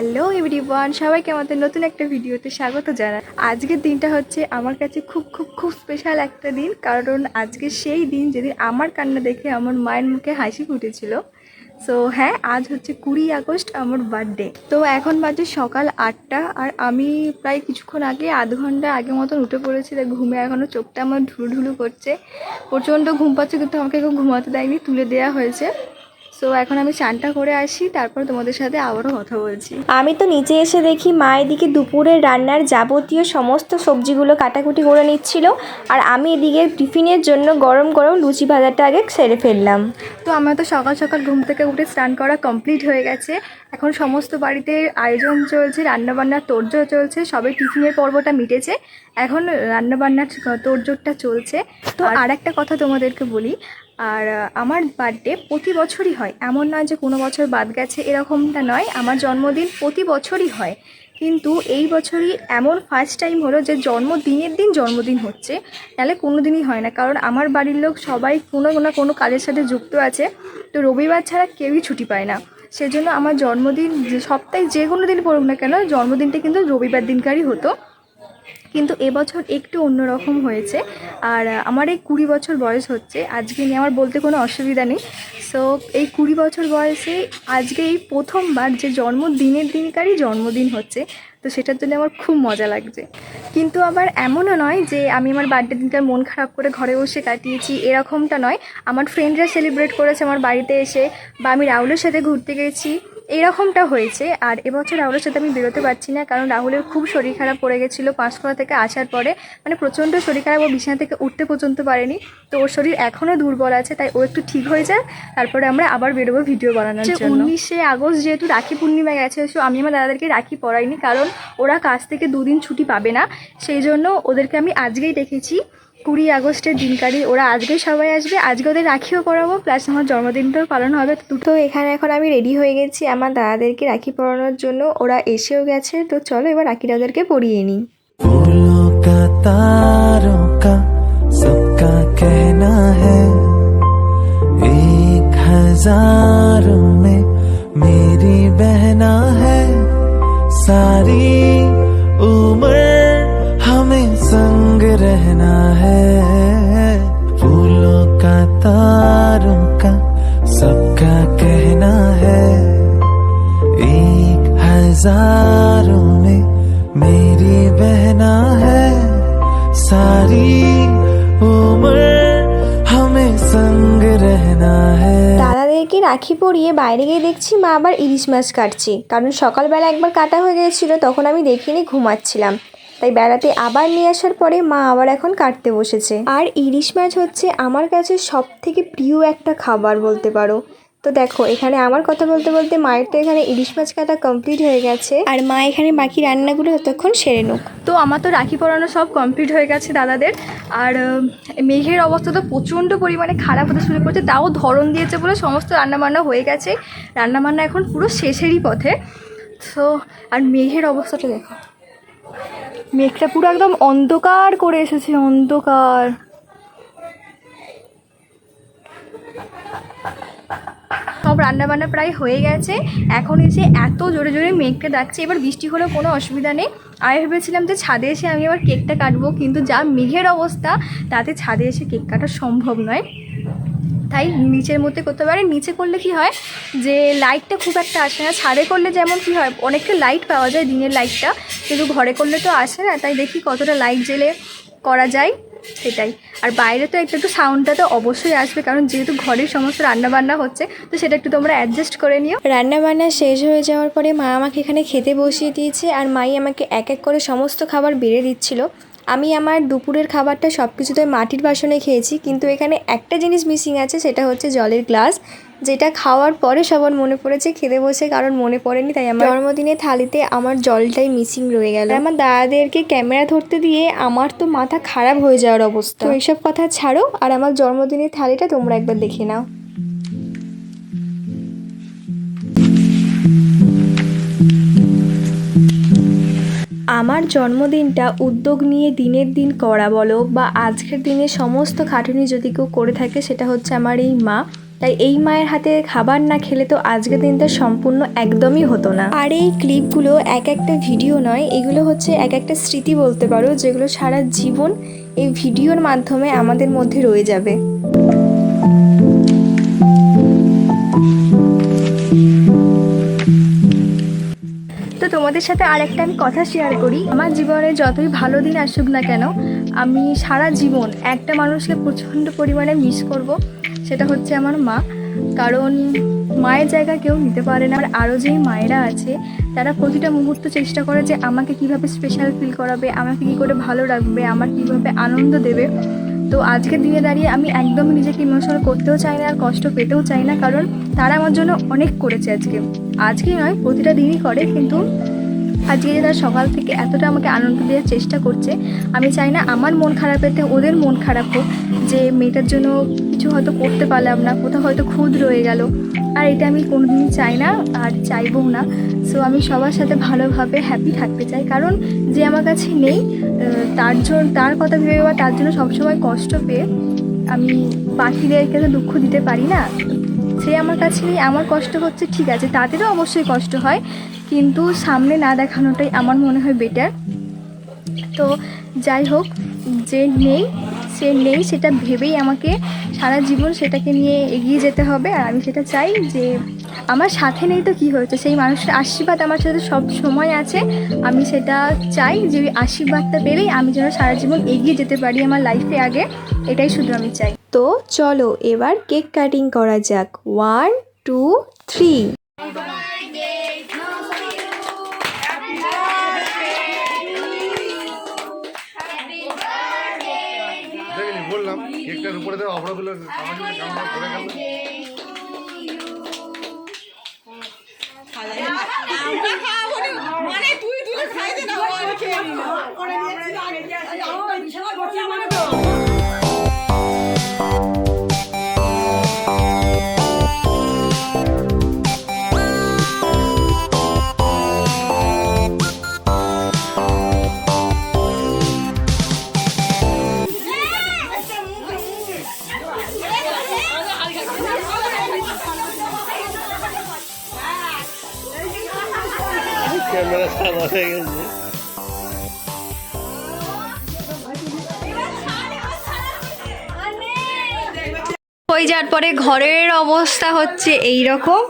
Hello everyone, সবাইকে আমাদের নতুন একটা ভিডিওতে স্বাগত জানাই। আজকের দিনটা হচ্ছে আমার কাছে খুব খুব খুব স্পেশাল একটা দিন, কারণ আজকে সেই দিন যেদিন আমার কান্না দেখে আমার মায়ের মুখে হাসি ফুটেছিল। সো হ্যাঁ, আজ হচ্ছে 20 আগস্ট আমার বার্থডে। তো এখন বাজে সকাল 8টা, আর আমি প্রায় কিছুক্ষণ আগে আধ ঘন্টা আগে মতন উঠে পড়েছি। তাই ঘুমে এখনও চোখটা আমার ঢুলুঢুলু করছে, প্রচণ্ড ঘুম পাচ্ছে, কিন্তু আমাকে এখন ঘুমাতে দেয়নি, তুলে দেওয়া হয়েছে। সো এখন আমি চানটা করে আসি, তারপর তোমাদের সাথে আবারও কথা বলছি। আমি তো নিচে এসে দেখি মা এদিকে দুপুরের রান্নার যাবতীয় সমস্ত সবজিগুলো কাটাকুটি করে নিচ্ছিল, আর আমি এদিকে টিফিনের জন্য গরম গরম লুচি ভাজাটা আগে সেরে ফেললাম। তো আমার তো সকাল সকাল ঘুম থেকে উঠে স্নান করা কমপ্লিট হয়ে গেছে। এখন সমস্ত বাড়িতে আয়োজন চলছে, রান্নাবান্নার তোড়জোড় চলছে, সবে টিফিনের পর্বটা মিটেছে, এখন রান্নাবান্নার তোড়জোড়টা চলছে। তো আর একটা কথা তোমাদেরকে বলি, আর আমার বার্থডে প্রতি বছরই হয়, এমন নয় যে কোনো বছর বাদ গেছে এরকমটা নয়। আমার জন্মদিন প্রতি বছরই হয়, কিন্তু এই বছরই এমন ফার্স্ট টাইম হলো যে জন্মদিনের দিন জন্মদিন হচ্ছে, নাহলে কোনো দিনই হয় না। কারণ আমার বাড়ির লোক সবাই কোনো না কোনো কাজের সাথে যুক্ত আছে, তো রবিবার ছাড়া কেউই ছুটি পায় না। সেজন্য আমার জন্মদিন সপ্তাহে যে কোনো দিন পড়ুক না কেন, জন্মদিনটা কিন্তু রবিবার দিনকারই হতো। কিন্তু এবছর একটু অন্যরকম হয়েছে, আর আমার এই 20 বছর বয়স হচ্ছে আজকে নিয়ে, আমার বলতে কোনো অসুবিধা নেই। সো এই 20 বছর বয়সে আজকে এই প্রথমবার যে জন্মদিনের দিনকারই জন্মদিন হচ্ছে, তো সেটার জন্য আমার খুব মজা লাগছে। কিন্তু আবার এমনও নয় যে আমি আমার বার্থডে দিনটার মন খারাপ করে ঘরে বসে কাটিয়েছি, এরকমটা নয়। আমার ফ্রেন্ডরা সেলিব্রেট করেছে আমার বাড়িতে এসে, বা আমি রাহুলের সাথে ঘুরতে গেছি, এরকমটা হয়েছে। আর এবছর রাহুলের সাথে আমি বেরোতে পারছি না, কারণ রাহুলের খুব শরীর খারাপ পড়ে গেছিলো পাঁশকুড়া থেকে আসার পরে, মানে প্রচণ্ড শরীর খারাপ, ও বিছানা থেকে উঠতে পর্যন্ত পারেনি। তো ওর শরীর এখনও দুর্বল আছে, তাই ও একটু ঠিক হয়ে যায়, তারপরে আমরা আবার বেরোবো ভিডিও বানানোর জন্য। 19শে আগস্ট যেহেতু রাখি পূর্ণিমা গেছে, সো আমি আমার দাদাদেরকে রাখি পরাইনি, কারণ ওরা কাজ থেকে 2 দিন ছুটি পাবে না। সেই জন্য ওদেরকে আমি আজকেই দেখেছি 20 আগস্টের দিনকারই ওরা আজকেই সবাই আসবে, আজকে ওদের রাখিও পরাবো, প্লাস আমার জন্মদিনটাও পালন হবে। তো এখানে এখন আমি রেডি হয়ে গেছি আমার দাদাদেরকে রাখি পরানোর জন্য, ওরা এসেও গেছে। তো চলো এবার রাখিটা ওদেরকে পরিয়ে নিই। फूलों का तारों का सबका कहना है, 1000 में मेरी बहना है, सारी उम्र हमें संग रहना है। फूलों का तारों का सबका कहना है, 1000 में मेरी बहना है, सारी उम्र हमें संग रहना है। দাদাদেরকে রাখি পরিয়ে বাইরে গিয়ে দেখছি মা আবার ইলিশ মাছ কাটছে, কারণ সকালবেলা একবার কাটা হয়ে গিয়েছিল, তখন আমি দেখিনি, ঘুমাচ্ছিলাম। তাই বেড়াতে আবার নিয়ে আসার পরে মা আবার এখন কাটতে বসেছে। আর ইলিশ মাছ হচ্ছে আমার কাছে সব থেকে প্রিয় একটা খাবার বলতে পারো। তো দেখো এখানে আমার কথা বলতে বলতে মায়ের তো এখানে ইলিশ মাছ কাটা কমপ্লিট হয়ে গেছে, আর মা এখানে বাকি রান্নাগুলো ততক্ষণ সেরে নোক। তো আমার তো রাখি পরানো সব কমপ্লিট হয়ে গেছে দাদাদের। আর মেঘের অবস্থা তো প্রচণ্ড পরিমাণে খারাপ হতে শুরু করেছে, তাও ধরন দিয়েছে বলে সমস্ত রান্নাবান্না হয়ে গেছে, রান্নাবান্না এখন পুরো শেষেরই পথে। সো আর মেঘের অবস্থাটা দেখো, মেঘটা পুরো একদম অন্ধকার করে এসেছে, অন্ধকার। সব রান্নাবান্না প্রায় হয়ে গেছে, এখন এসে এত জোরে জোরে মেঘটা ডাকছে, এবার বৃষ্টি হলেও কোনো অসুবিধা নেই। আমি ভেবেছিলাম যে ছাদে এসে আমি আবার কেকটা কাটবো, কিন্তু যা মেঘের অবস্থা তাতে ছাদে এসে কেক কাটা সম্ভব নয়, তাই নিচের মধ্যে করতে পারে। নিচে করলে কি হয় যে লাইটটা খুব একটা আসে না, ছাদে করলে যেমন কি হয় অনেকটা লাইট পাওয়া যায় দিনের লাইটটা, কিন্তু ঘরে করলে তো আসে না, তাই দেখি কতটা লাইট জেলে করা যায় সেটাই। আর বাইরে তো একটু সাউন্ডটা তো অবশ্যই আসবে, কারণ যেহেতু ঘরের সমস্ত রান্নাবান্না হচ্ছে, তো সেটা একটু তোমরা অ্যাডজাস্ট করে নিও। রান্নাবান্না শেষ হয়ে যাওয়ার পরে মা আমাকে এখানে খেতে বসিয়ে দিয়েছে, আর মাই আমাকে এক এক করে সমস্ত খাবার বেড়ে দিচ্ছিল। আমি আমার দুপুরের খাবারটা সব কিছুতে মাটির বাসনে খেয়েছি, কিন্তু এখানে একটা জিনিস মিসিং আছে, সেটা হচ্ছে জলের গ্লাস, যেটা খাওয়ার পরে সবার মনে পড়েছে, খেতে বসে কারণ মনে পড়েনি, তাই আমার জন্মদিনের থালিতে আমার জলটাই মিসিং রয়ে গেল। আমার দাদাদেরকে ক্যামেরা ধরতে দিয়ে আমার তো মাথা খারাপ হয়ে যাওয়ার অবস্থা। তো এইসব কথা ছাড়ো, আর আমার জন্মদিনের থালিটা তোমরা একবার দেখে নাও। আমার জন্মদিনটা উদ্যোগ নিয়ে দিনের দিন করা বলো বা আজকের দিনে সমস্ত খাটুনি যদি কেউ করে থাকে, সেটা হচ্ছে আমার এই মা। তাই এই মায়ের হাতে খাবার না খেলে তো আজকের দিনটা সম্পূর্ণ একদমই হতো না। আর এই ক্লিপগুলো এক একটা ভিডিও নয়, এগুলো হচ্ছে এক একটা স্মৃতি বলতে পারো, যেগুলো সারা জীবন এই ভিডিওর মাধ্যমে আমাদের মধ্যে রয়ে যাবে। তো তোমাদের সাথে আরেকটা আমি কথা শেয়ার করি। আমার জীবনে যতই ভালো দিন আসুক না কেন, আমি সারা জীবন একটা মানুষকে প্রচণ্ড পরিমাণে মিস করব, সেটা হচ্ছে আমার মা। কারণ মায়ের জায়গা কেউ নিতে পারে না। আর আরও যেই মায়েরা আছে তারা প্রতিটা মুহূর্ত চেষ্টা করে যে আমাকে কিভাবে স্পেশাল ফিল করাবে, আমাকে কী করে ভালো রাখবে, আমার কীভাবে আনন্দ দেবে। তো আজকের দিনে দাঁড়িয়ে আমি একদমই নিজেকে ইমোশনাল করতেও চাই না আর কষ্ট পেতেও চাই না, কারণ তারা আমার জন্য অনেক করেছে। আজকে নয়, প্রতিটা দিনই করে, কিন্তু আজকে যে তারা সকাল থেকে এতটা আমাকে আনন্দ দেওয়ার চেষ্টা করছে, আমি চাই না আমার মন খারাপেতে ওদের মন খারাপ হোক, যে মেয়েটার জন্য কিছু হয়তো করতে পারলাম না, কোথাও হয়তো খুদ রয়ে গেল। আর এটা আমি কোনোদিনই চাই না আর চাইবও না। সো আমি সবার সাথে ভালোভাবে হ্যাপি থাকতে চাই, কারণ যে আমার কাছে নেই তার কথা ভেবে বা তার জন্য সবসময় কষ্ট পেয়ে আমি বাকিদেরকে তো দুঃখ দিতে পারি না। সে আমার কাছে নেই, আমার কষ্ট হচ্ছে, ঠিক আছে, তাদেরও অবশ্যই কষ্ট হয়, কিন্তু সামনে না দেখানোটাই আমার মনে হয় বেটার। তো যাই হোক, যে নেই সে নেই সেটা ভেবেই আমাকে সারা জীবন সেটাকে নিয়ে এগিয়ে যেতে হবে। আর আমি সেটা চাই যে আমার সাথে নেই তো কী হয়েছে, সেই মানুষের আশীর্বাদ আমার সাথে সব সময় আছে। আমি সেটা চাই যে ওই আশীর্বাদটা পেলেই আমি যেন সারা জীবন এগিয়ে যেতে পারি আমার লাইফে আগে, এটাই শুধু আমি চাই। তো চলো এবার কেক কাটিং করা যাক। 1 2 3। বললাম কেকটার উপরে দেওয়া অবড়াগুলো কামড়া পড়ে গেল। ক্যামেরা সাদা হয়ে গেছে। হয়ে যাওয়ার পরে ঘরের অবস্থা হচ্ছে এই রকম,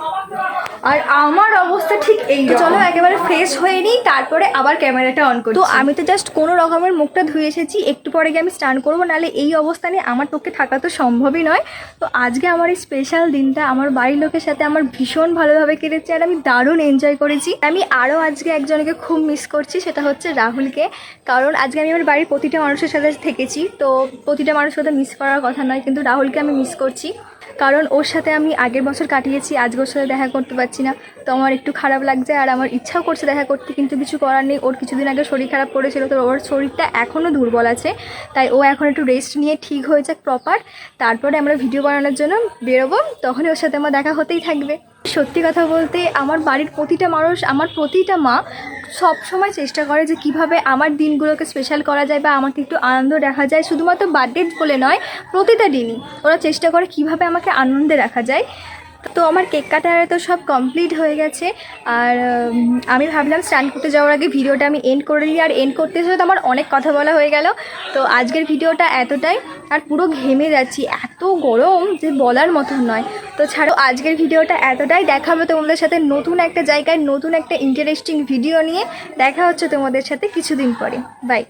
আর আমার অবস্থা ঠিক এই। চলো একেবারে ফ্রেশ হয়ে নিই, তারপরে আবার ক্যামেরাটা অন করি। তো আমি তো জাস্ট কোনো রকমের মুখটা ধুয়ে এসেছি, একটু পরে গিয়ে আমি স্নান করবো, নাহলে এই অবস্থানে আমার পক্ষে থাকা তো সম্ভবই নয়। তো আজকে আমার এই স্পেশাল দিনটা আমার বাড়ির লোকের সাথে আমার ভীষণ ভালোভাবে কেটেছে, আর আমি দারুণ এনজয় করেছি। আমি আরও আজকে একজনকে খুব মিস করছি, সেটা হচ্ছে রাহুলকে। কারণ আজকে আমি আমার বাড়ির প্রতিটা মানুষের সাথে থেকেছি, তো প্রতিটা মানুষের সাথে মিস করার কথা নয়, কিন্তু রাহুলকে আমি মিস করছি, কারণ ওর সাথে আমি আগের বছর কাটিয়েছি, আজকে ওর সাথে দেখা করতে পারছি না। তো আমার একটু খারাপ লাগছে, আর আমার ইচ্ছাও করছে দেখা করতে, কিন্তু কিছু করার নেই। ওর কিছুদিন আগে শরীর খারাপ করেছিল, তো ওর শরীরটা এখনও দুর্বল আছে, তাই ও এখন একটু রেস্ট নিয়ে ঠিক হয়ে যাক প্রপার, তারপরে আমরা ভিডিও বানানোর জন্য বেরোবো, তখনই ওর সাথে আমার দেখা হতেই থাকবে। সত্যি কথা বলতে আমার বাড়ির প্রতিটা মানুষ, আমার প্রতিটা মা সব সময় চেষ্টা করে যে কিভাবে আমার দিনগুলোকে স্পেশাল করা যায় বা আমাকে একটু আনন্দ রাখা যায়। শুধুমাত্র বার্থডে বলে নয়, প্রতিটা দিনই ওরা চেষ্টা করে কিভাবে আমাকে আনন্দে রাখা যায়। তো আমার কেক কাটার তো সব কমপ্লিট হয়ে গেছে, আর আমি ভাবলাম স্নান করতে যাওয়ার আগে ভিডিওটা আমি এন্ড করে দিই। আর এন্ড করতে এসে তো আমার অনেক কথা বলা হয়ে গেল। তো আজকের ভিডিওটা এতটাই, আর পুরো ঘেমে যাচ্ছি, এত গরম যে বলার মতন নয়। তো ছাড়ো, আজকের ভিডিওটা এতটাই। দেখা হবে তোমাদের সাথে নতুন একটা জায়গায় নতুন একটা ইন্টারেস্টিং ভিডিও নিয়ে। দেখা হচ্ছে তোমাদের সাথে কিছুদিন পরে। বাই।